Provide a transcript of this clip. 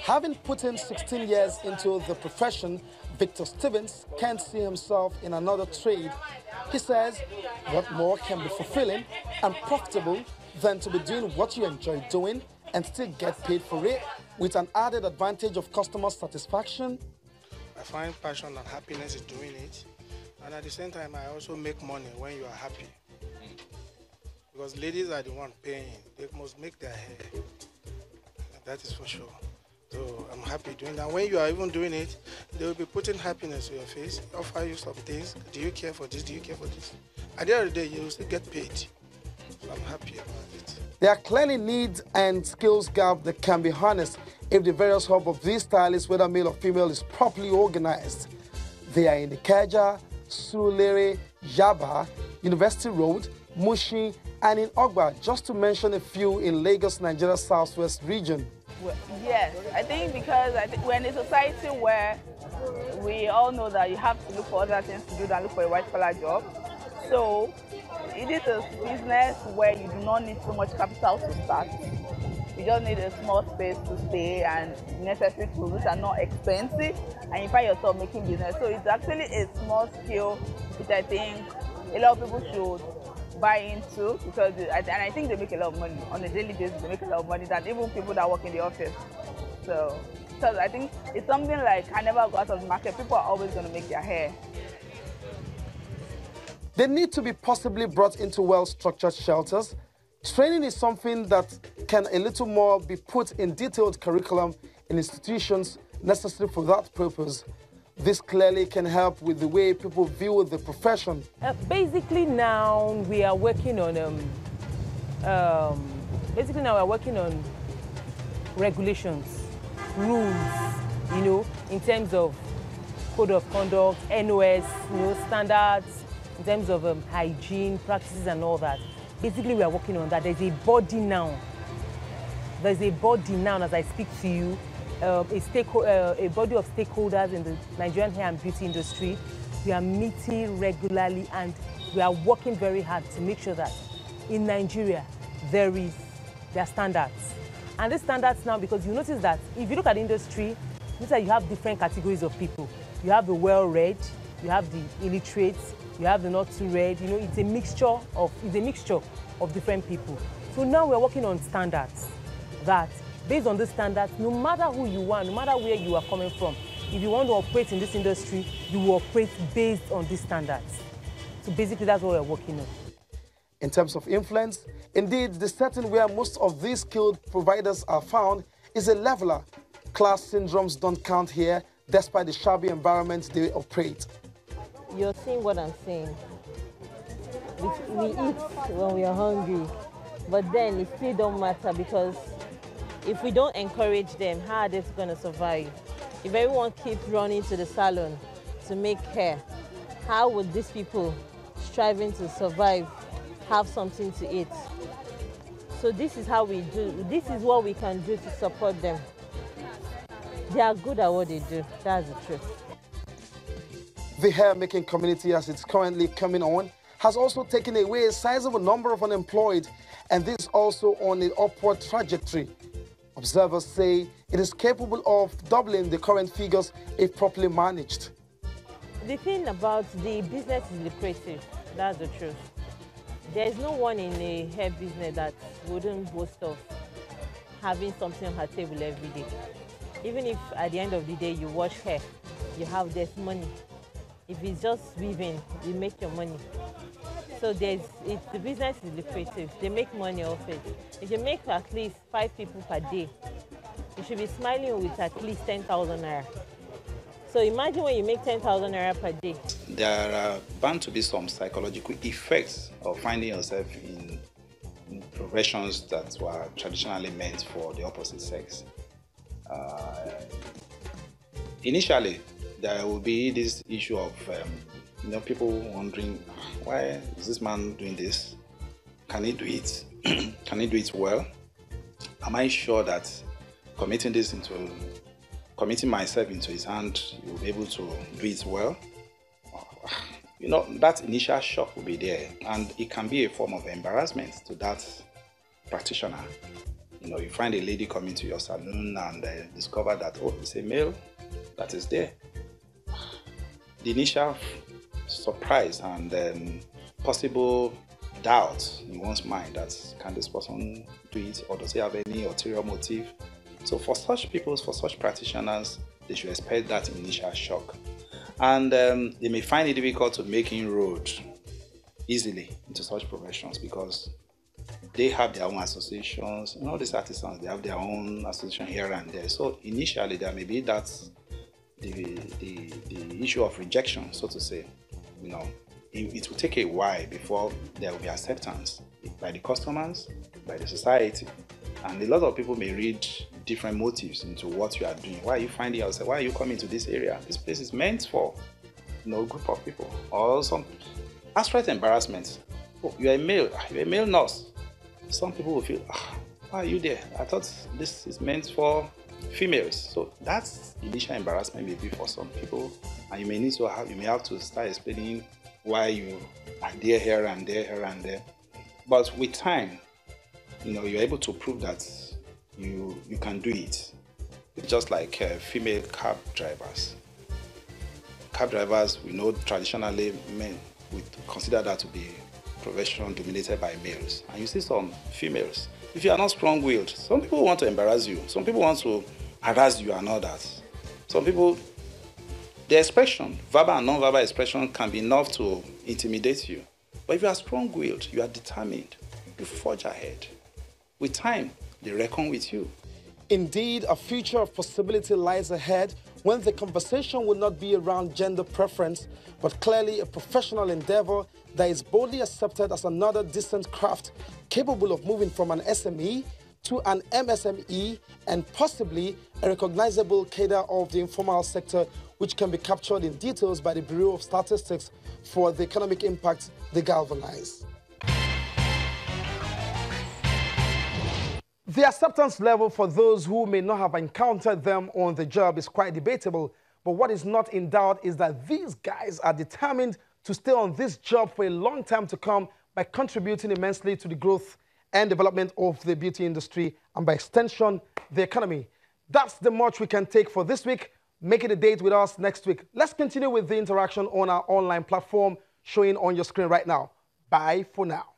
Having put in 16 years into the profession, Victor Stevens can't see himself in another trade. He says, what more can be fulfilling and profitable than to be doing what you enjoy doing and still get paid for it, with an added advantage of customer satisfaction? I find passion and happiness in doing it, and at the same time I also make money when you are happy, because ladies are the one paying. They must make their hair, that is for sure. So I'm happy doing that. When you are even doing it, they will be putting happiness to your face, offer you some things. Do you care for this? Do you care for this? At the end of the day, you will still get paid. So I'm happy about it. There are clearly needs and skills gap that can be harnessed if the various hub of these stylists, whether male or female, is properly organized. They are in the Ikeja, Surulere, Yaba, University Road, Mushin, and in Ogba, just to mention a few in Lagos, Nigeria's southwest region. Well, yes, I think because we're in a society where we all know that you have to look for other things to do than look for a white-collar job. So it is a business where you do not need so much capital to start. You just need a small space to stay and necessary tools which are not expensive, and you find yourself making business. So it's actually a small skill which I think a lot of people should buy into, because and I think they make a lot of money on a daily basis. They make a lot of money than even people that work in the office. So I think it's something like I never go out of the market. People are always going to make their hair. They need to be possibly brought into well-structured shelters. Training is something that can a little more be put in detailed curriculum in institutions necessary for that purpose. This clearly can help with the way people view the profession. Basically now we are working on regulations, rules, in terms of code of conduct, NOS, standards, in terms of hygiene practices and all that. Basically we are working on that. There's a body now as I speak to you. A body of stakeholders in the Nigerian hair and beauty industry. We are meeting regularly and we are working very hard to make sure that in Nigeria there are standards. And these standards now, because you notice that if you look at the industry, you notice that you have different categories of people. You have the well-read, you have the illiterate, you have the not too read. It's a mixture of different people. So now we're working on standards that, based on the standards, no matter who you are, no matter where you are coming from, if you want to operate in this industry, you will operate based on these standards. So basically, that's what we're working on. In terms of influence, indeed, the setting where most of these skilled providers are found is a leveler. Class syndromes don't count here, despite the shabby environment they operate. You're seeing what I'm saying. We eat when we are hungry, but then it still don't matter, because if we don't encourage them, how are they going to survive? If everyone keeps running to the salon to make hair, how would these people striving to survive have something to eat? So this is how we do. This is what we can do to support them. They are good at what they do. That's the truth. The hair-making community, as it's currently coming on, has also taken away a sizable number of unemployed, and this also on an upward trajectory. Observers say it is capable of doubling the current figures if properly managed. The thing about the business is lucrative. That's the truth. There is no one in a hair business that wouldn't boast of having something on her table every day. Even if at the end of the day you wash hair, you have this money. If it's just weaving, you make your money. So the business is lucrative. They make money off it. If you make at least 5 people per day, you should be smiling with at least 10,000 naira. So imagine when you make 10,000 naira per day. There are bound to be some psychological effects of finding yourself in professions that were traditionally meant for the opposite sex. Initially, there will be this issue of people wondering, why is this man doing this? Can he do it? Can he do it well? Am I sure that committing myself into his hand, he will be able to do it well? That initial shock will be there, and it can be a form of embarrassment to that practitioner. You find a lady coming to your salon and discover that, oh, it's a male that is there. The initial surprise and possible doubt in one's mind that can this person do it, or does he have any ulterior motive? So for such people, for such practitioners, they should expect that initial shock. And they may find it difficult to make inroads easily into such professions because they have their own associations. All these artisans, they have their own association here and there. So initially there may be that the issue of rejection, so to say. It will take a while before there will be acceptance by the customers, by the society. And a lot of people may read different motives into what you are doing. Why are you finding out? Why are you coming to this area? This place is meant for a group of people. Or some abstract embarrassment. Oh, you're a male nurse. Some people will feel, why are you there? I thought this is meant for females. So that's initial embarrassment maybe for some people. And you may have to start explaining why you are there, here and there, here and there. But with time, you're able to prove that you can do it. It's just like female cab drivers. Cab drivers, we know traditionally men would consider that to be a profession dominated by males. And you see some females. If you are not strong-willed, some people want to embarrass you. Some people want to harass you and all that. Some people, the expression, verbal and non-verbal expression can be enough to intimidate you. But if you are strong-willed, you are determined, you forge ahead. With time, they reckon with you. Indeed, a future of possibility lies ahead when the conversation will not be around gender preference, but clearly a professional endeavor that is boldly accepted as another decent craft capable of moving from an SME to an MSME and possibly a recognizable cadre of the informal sector, which can be captured in details by the Bureau of Statistics for the economic impact they galvanize. The acceptance level for those who may not have encountered them on the job is quite debatable, but what is not in doubt is that these guys are determined to stay on this job for a long time to come by contributing immensely to the growth and development of the beauty industry and by extension, the economy. That's the much we can take for this week. Make it a date with us next week. Let's continue with the interaction on our online platform showing on your screen right now. Bye for now.